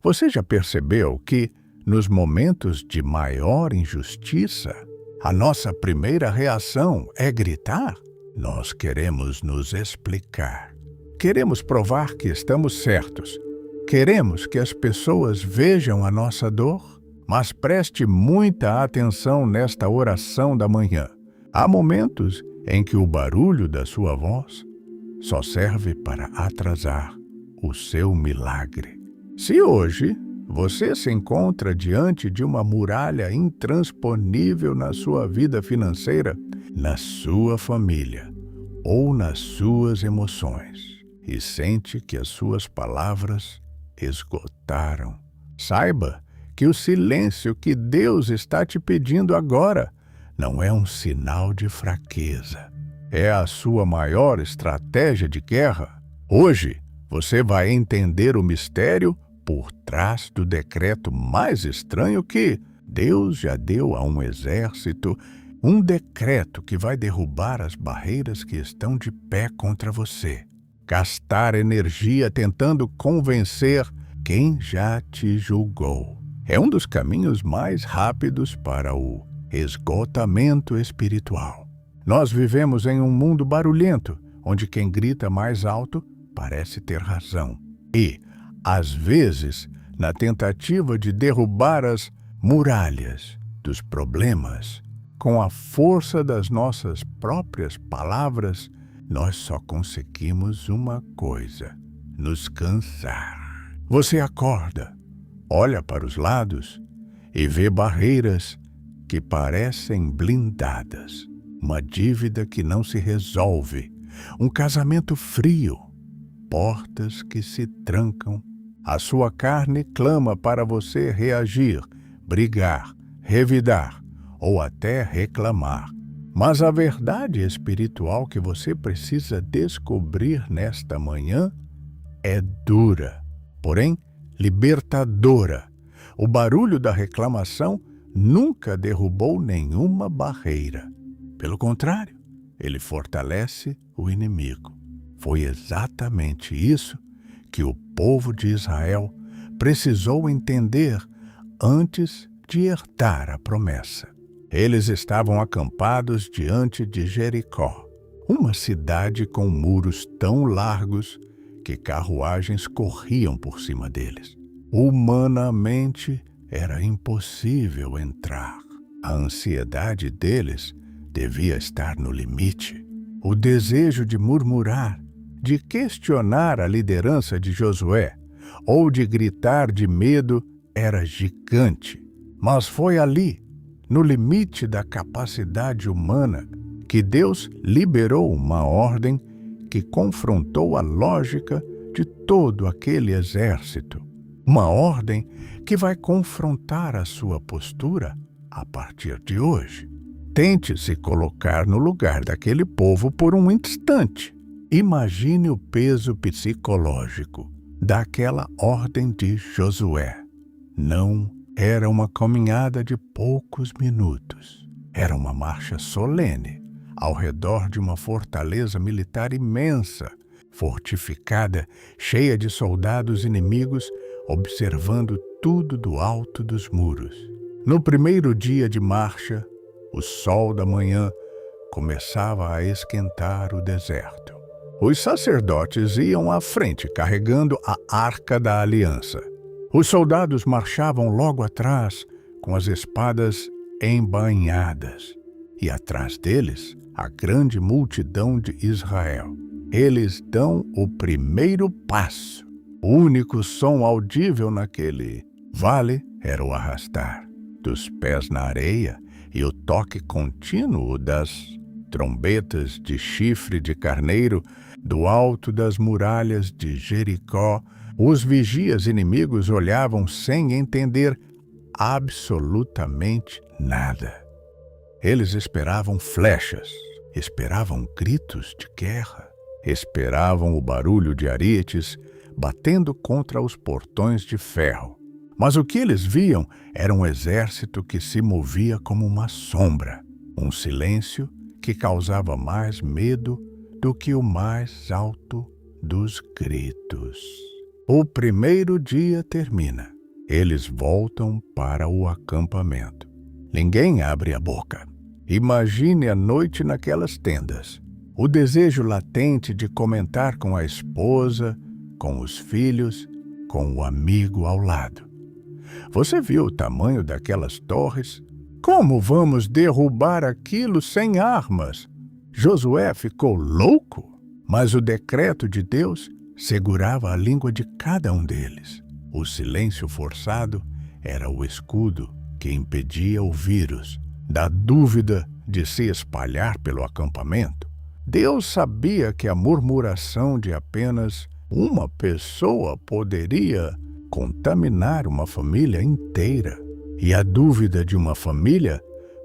Você já percebeu que, nos momentos de maior injustiça, a nossa primeira reação é gritar? Nós queremos nos explicar. Queremos provar que estamos certos. Queremos que as pessoas vejam a nossa dor. Mas preste muita atenção nesta oração da manhã. Há momentos em que o barulho da sua voz só serve para atrasar o seu milagre. Se hoje você se encontra diante de uma muralha intransponível na sua vida financeira, na sua família ou nas suas emoções, e sente que as suas palavras esgotaram, saiba que o silêncio que Deus está te pedindo agora não é um sinal de fraqueza. É a sua maior estratégia de guerra. Hoje, você vai entender o mistério por trás do decreto mais estranho que Deus já deu a um exército, um decreto que vai derrubar as barreiras que estão de pé contra você. Gastar energia tentando convencer quem já te julgou. É um dos caminhos mais rápidos para o esgotamento espiritual. Nós vivemos em um mundo barulhento, onde quem grita mais alto parece ter razão. E, às vezes, na tentativa de derrubar as muralhas dos problemas, com a força das nossas próprias palavras, nós só conseguimos uma coisa: nos cansar. Você acorda, olha para os lados e vê barreiras que parecem blindadas, uma dívida que não se resolve, um casamento frio, portas que se trancam. A sua carne clama para você reagir, brigar, revidar ou até reclamar. Mas a verdade espiritual que você precisa descobrir nesta manhã é dura, porém libertadora. O barulho da reclamação nunca derrubou nenhuma barreira. Pelo contrário, ele fortalece o inimigo. Foi exatamente isso que o povo de Israel precisou entender antes de herdar a promessa. Eles estavam acampados diante de Jericó, uma cidade com muros tão largos que carruagens corriam por cima deles. Humanamente, era impossível entrar. A ansiedade deles devia estar no limite. O desejo de murmurar, de questionar a liderança de Josué ou de gritar de medo era gigante. Mas foi ali, no limite da capacidade humana, que Deus liberou uma ordem que confrontou a lógica de todo aquele exército. Uma ordem que vai confrontar a sua postura a partir de hoje. Tente se colocar no lugar daquele povo por um instante. Imagine o peso psicológico daquela ordem de Josué. Não era uma caminhada de poucos minutos. Era uma marcha solene ao redor de uma fortaleza militar imensa, fortificada, cheia de soldados inimigos, observando tudo do alto dos muros. No primeiro dia de marcha, o sol da manhã começava a esquentar o deserto. Os sacerdotes iam à frente carregando a Arca da Aliança. Os soldados marchavam logo atrás com as espadas embainhadas. E atrás deles, a grande multidão de Israel. Eles dão o primeiro passo. O único som audível naquele vale era o arrastar dos pés na areia e o toque contínuo das trombetas de chifre de carneiro do alto das muralhas de Jericó. Os vigias inimigos olhavam sem entender absolutamente nada. Eles esperavam flechas, esperavam gritos de guerra, esperavam o barulho de arietes batendo contra os portões de ferro. Mas o que eles viam era um exército que se movia como uma sombra, um silêncio que causava mais medo do que o mais alto dos gritos. O primeiro dia termina. Eles voltam para o acampamento. Ninguém abre a boca. Imagine a noite naquelas tendas. O desejo latente de comentar com a esposa, com os filhos, com o amigo ao lado. Você viu o tamanho daquelas torres? Como vamos derrubar aquilo sem armas? Josué ficou louco, mas o decreto de Deus segurava a língua de cada um deles. O silêncio forçado era o escudo que impedia o vírus da dúvida de se espalhar pelo acampamento. Deus sabia que a murmuração de apenas uma pessoa poderia contaminar uma família inteira, e a dúvida de uma família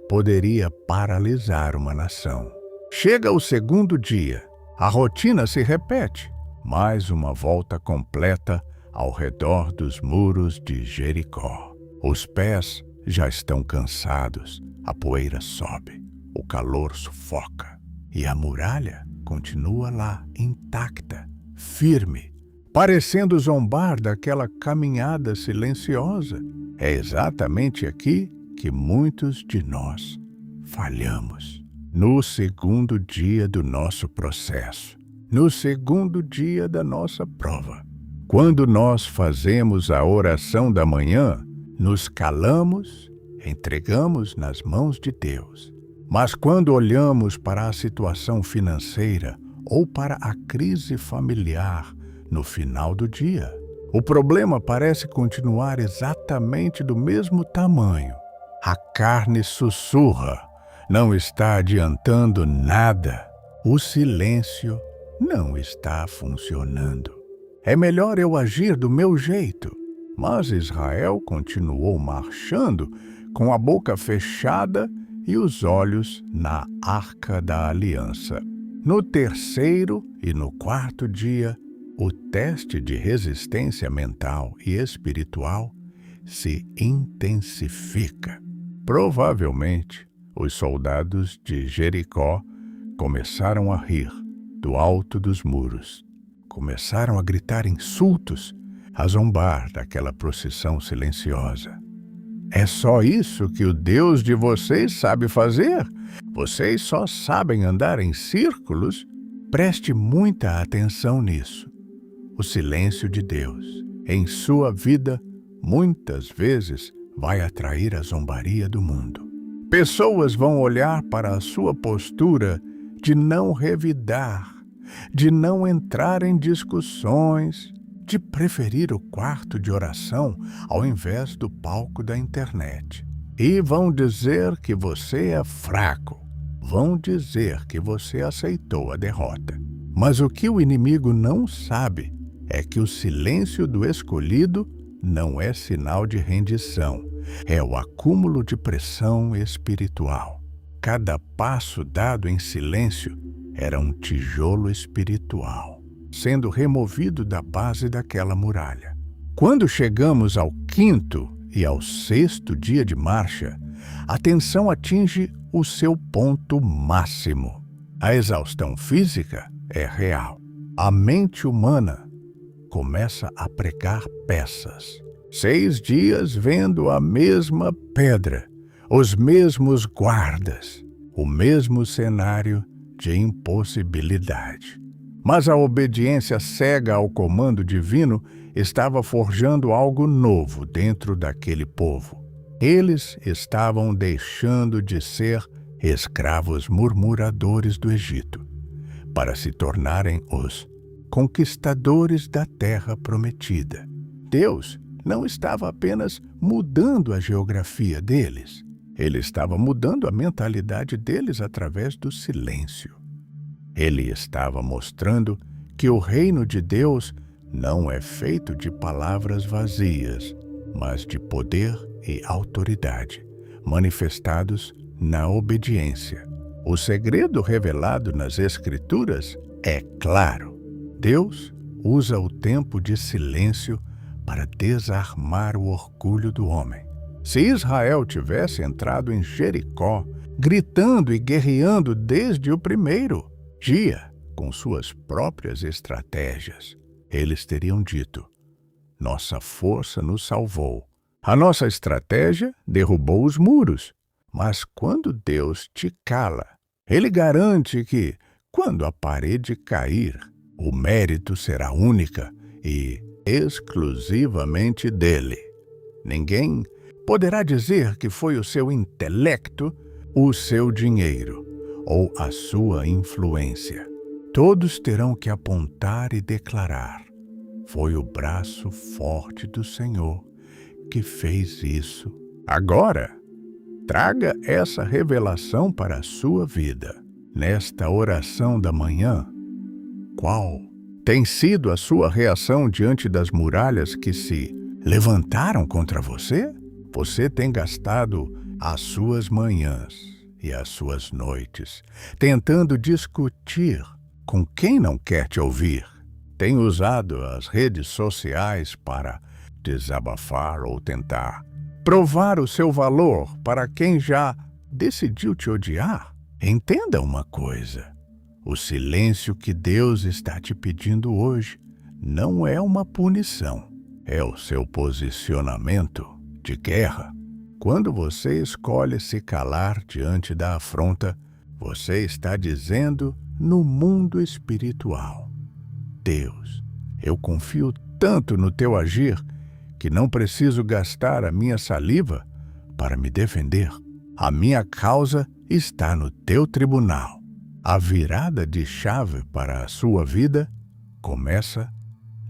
poderia paralisar uma nação. Chega o segundo dia, a rotina se repete, mais uma volta completa ao redor dos muros de Jericó. Os pés já estão cansados, a poeira sobe, o calor sufoca, e a muralha continua lá, intacta, firme, parecendo zombar daquela caminhada silenciosa. É exatamente aqui que muitos de nós falhamos. No segundo dia do nosso processo, no segundo dia da nossa prova. Quando nós fazemos a oração da manhã, nos calamos, entregamos nas mãos de Deus. Mas quando olhamos para a situação financeira ou para a crise familiar no final do dia, o problema parece continuar exatamente do mesmo tamanho. A carne sussurra, não está adiantando nada. O silêncio não está funcionando. É melhor eu agir do meu jeito. Mas Israel continuou marchando com a boca fechada e os olhos na Arca da Aliança. No terceiro e no quarto dia, o teste de resistência mental e espiritual se intensifica. Provavelmente, os soldados de Jericó começaram a rir do alto dos muros. Começaram a gritar insultos, a zombar daquela procissão silenciosa. É só isso que o Deus de vocês sabe fazer? Vocês só sabem andar em círculos? Preste muita atenção nisso. O silêncio de Deus em sua vida muitas vezes vai atrair a zombaria do mundo. Pessoas vão olhar para a sua postura de não revidar, de não entrar em discussões, de preferir o quarto de oração ao invés do palco da internet. E vão dizer que você é fraco. Vão dizer que você aceitou a derrota. Mas o que o inimigo não sabe é que o silêncio do escolhido não é sinal de rendição. É o acúmulo de pressão espiritual. Cada passo dado em silêncio era um tijolo espiritual, sendo removido da base daquela muralha. Quando chegamos ao quinto e ao sexto dia de marcha, a tensão atinge o seu ponto máximo. A exaustão física é real. A mente humana começa a pregar peças. 6 dias vendo a mesma pedra, os mesmos guardas, o mesmo cenário de impossibilidade. Mas a obediência cega ao comando divino estava forjando algo novo dentro daquele povo. Eles estavam deixando de ser escravos murmuradores do Egito para se tornarem os conquistadores da terra prometida. Deus não estava apenas mudando a geografia deles, ele estava mudando a mentalidade deles através do silêncio. Ele estava mostrando que o reino de Deus não é feito de palavras vazias, mas de poder e autoridade, manifestados na obediência. O segredo revelado nas Escrituras é claro. Deus usa o tempo de silêncio para desarmar o orgulho do homem. Se Israel tivesse entrado em Jericó, gritando e guerreando desde o primeiro dia, com suas próprias estratégias, eles teriam dito: nossa força nos salvou, A nossa estratégia derrubou os muros, mas quando Deus te cala, Ele garante que, quando a parede cair, o mérito será única e exclusivamente dele. Ninguém poderá dizer que foi o seu intelecto, o seu dinheiro ou a sua influência. Todos terão que apontar e declarar: foi o braço forte do Senhor que fez isso. Agora, traga essa revelação para a sua vida. Nesta oração da manhã, qual tem sido a sua reação diante das muralhas que se levantaram contra você? Você tem gastado as suas manhãs e as suas noites tentando discutir com quem não quer te ouvir. Tem usado as redes sociais para desabafar ou tentar provar o seu valor para quem já decidiu te odiar. Entenda uma coisa: o silêncio que Deus está te pedindo hoje não é uma punição, é o seu posicionamento de guerra. Quando você escolhe se calar diante da afronta, você está dizendo no mundo espiritual: Deus, eu confio tanto no teu agir que não preciso gastar a minha saliva para me defender. A minha causa está no teu tribunal. A virada de chave para a sua vida começa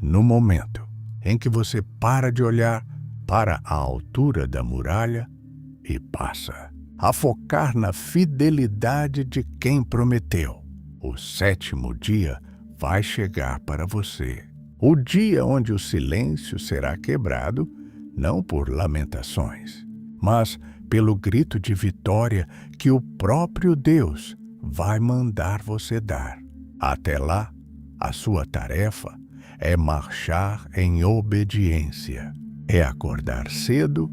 no momento em que você para de olhar para a altura da muralha e passa a focar na fidelidade de quem prometeu. O 7º dia vai chegar para você. O dia onde o silêncio será quebrado, não por lamentações, mas pelo grito de vitória que o próprio Deus vai mandar você dar. Até lá, a sua tarefa é marchar em obediência. É acordar cedo,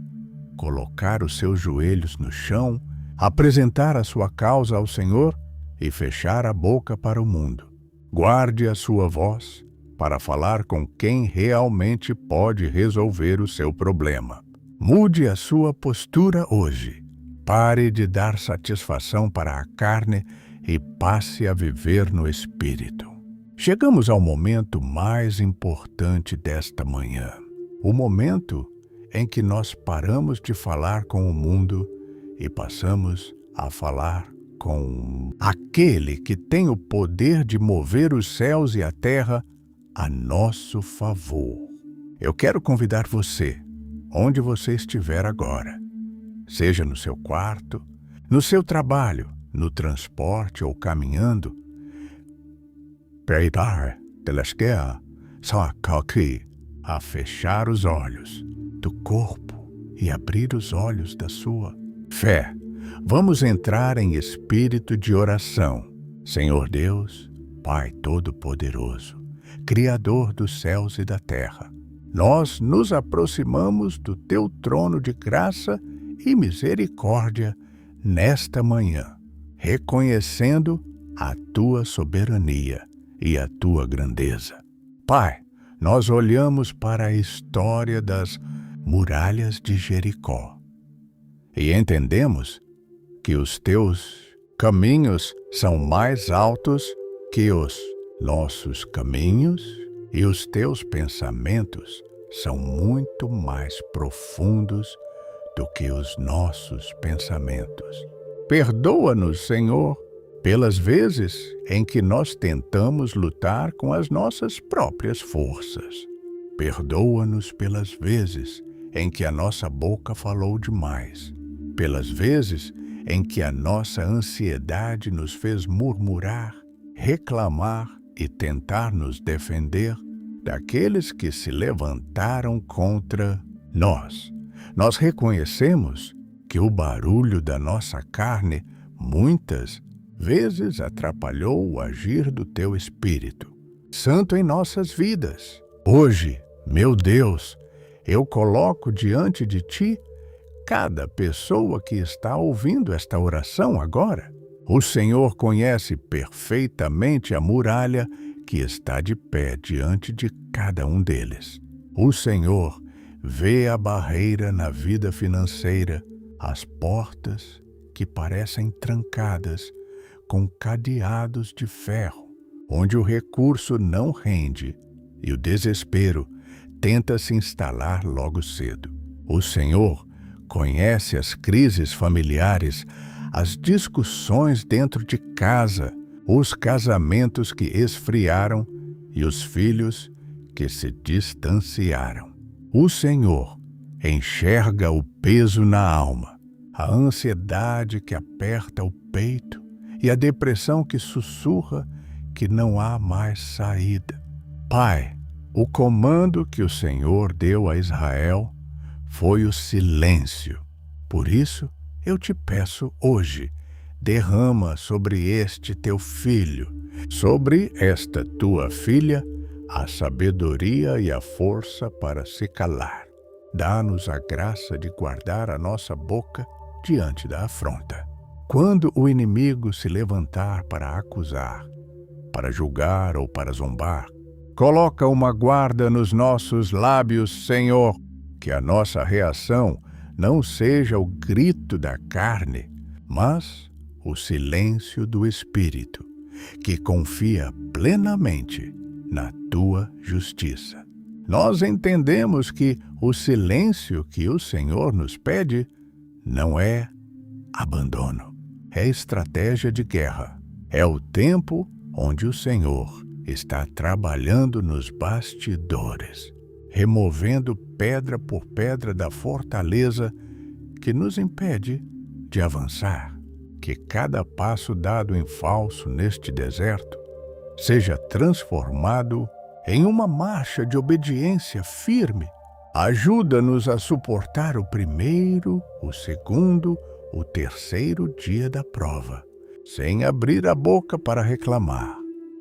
colocar os seus joelhos no chão, apresentar a sua causa ao Senhor e fechar a boca para o mundo. Guarde a sua voz para falar com quem realmente pode resolver o seu problema. Mude a sua postura hoje. Pare de dar satisfação para a carne e passe a viver no Espírito. Chegamos ao momento mais importante desta manhã. O momento em que nós paramos de falar com o mundo e passamos a falar com aquele que tem o poder de mover os céus e a terra a nosso favor. Eu quero convidar você, onde você estiver agora, seja no seu quarto, no seu trabalho, no transporte ou caminhando, peidar, telesquear, só aqui, a fechar os olhos do corpo e abrir os olhos da sua fé. Vamos entrar em espírito de oração. Senhor Deus, Pai Todo-Poderoso, Criador dos céus e da terra, nós nos aproximamos do teu trono de graça e misericórdia nesta manhã, reconhecendo a tua soberania e a tua grandeza. Pai, nós olhamos para a história das muralhas de Jericó e entendemos que os teus caminhos são mais altos que os nossos caminhos e os teus pensamentos são muito mais profundos do que os nossos pensamentos. Perdoa-nos, Senhor, pelas vezes em que nós tentamos lutar com as nossas próprias forças. Perdoa-nos pelas vezes em que a nossa boca falou demais, pelas vezes em que a nossa ansiedade nos fez murmurar, reclamar e tentar nos defender daqueles que se levantaram contra nós. Nós reconhecemos que o barulho da nossa carne muitas vezes atrapalhou o agir do teu Espírito Santo em nossas vidas. Hoje, meu Deus, eu coloco diante de ti cada pessoa que está ouvindo esta oração agora. O Senhor conhece perfeitamente a muralha que está de pé diante de cada um deles. O Senhor vê a barreira na vida financeira, as portas que parecem trancadas com cadeados de ferro, onde o recurso não rende e o desespero tenta se instalar logo cedo. O Senhor conhece as crises familiares, as discussões dentro de casa, os casamentos que esfriaram e os filhos que se distanciaram. O Senhor enxerga o peso na alma, a ansiedade que aperta o peito e a depressão que sussurra que não há mais saída. Pai, o comando que o Senhor deu a Israel foi o silêncio. Por isso, eu te peço hoje, derrama sobre este teu filho, sobre esta tua filha, a sabedoria e a força para se calar. Dá-nos a graça de guardar a nossa boca diante da afronta. Quando o inimigo se levantar para acusar, para julgar ou para zombar, coloca uma guarda nos nossos lábios, Senhor, que a nossa reação não seja o grito da carne, mas o silêncio do Espírito, que confia plenamente na tua justiça. Nós entendemos que o silêncio que o Senhor nos pede não é abandono, é estratégia de guerra. É o tempo onde o Senhor está trabalhando nos bastidores, removendo pedra por pedra da fortaleza que nos impede de avançar. Que cada passo dado em falso neste deserto seja transformado em uma marcha de obediência firme. Ajuda-nos a suportar o primeiro, o segundo, o terceiro dia da prova, sem abrir a boca para reclamar.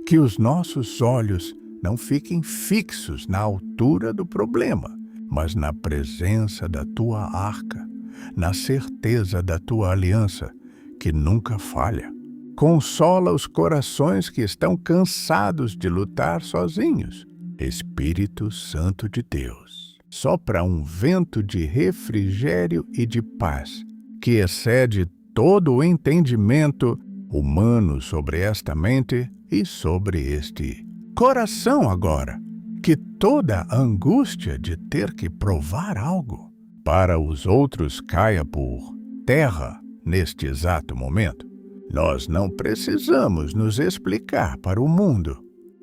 Que os nossos olhos não fiquem fixos na altura do problema, mas na presença da tua arca, na certeza da tua aliança, que nunca falha. Consola os corações que estão cansados de lutar sozinhos. Espírito Santo de Deus, sopra um vento de refrigério e de paz, que excede todo o entendimento humano sobre esta mente e sobre este coração agora. Que toda a angústia de ter que provar algo para os outros caia por terra neste exato momento. Nós não precisamos nos explicar para o mundo,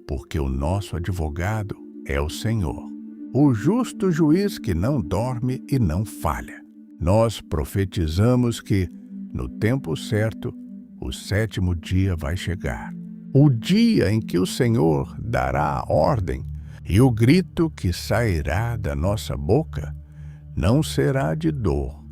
porque o nosso advogado é o Senhor, o justo juiz que não dorme e não falha. Nós profetizamos que, no tempo certo, o sétimo dia vai chegar. O dia em que o Senhor dará a ordem, e o grito que sairá da nossa boca não será de dor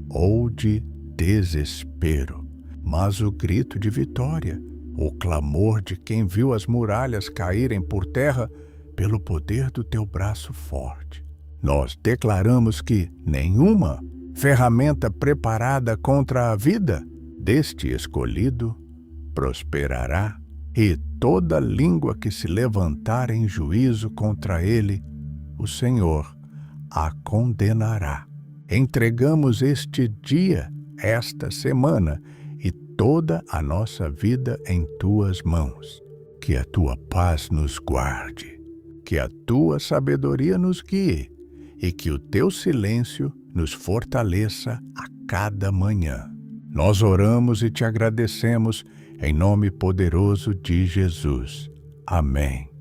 ou de desespero, mas o grito de vitória, o clamor de quem viu as muralhas caírem por terra pelo poder do teu braço forte. Nós declaramos que nenhuma ferramenta preparada contra a vida deste escolhido prosperará, e toda língua que se levantar em juízo contra ele, o Senhor a condenará. Entregamos este dia, esta semana e toda a nossa vida em tuas mãos. Que a tua paz nos guarde, que a tua sabedoria nos guie e que o teu silêncio nos fortaleça a cada manhã. Nós oramos e te agradecemos em nome poderoso de Jesus. Amém.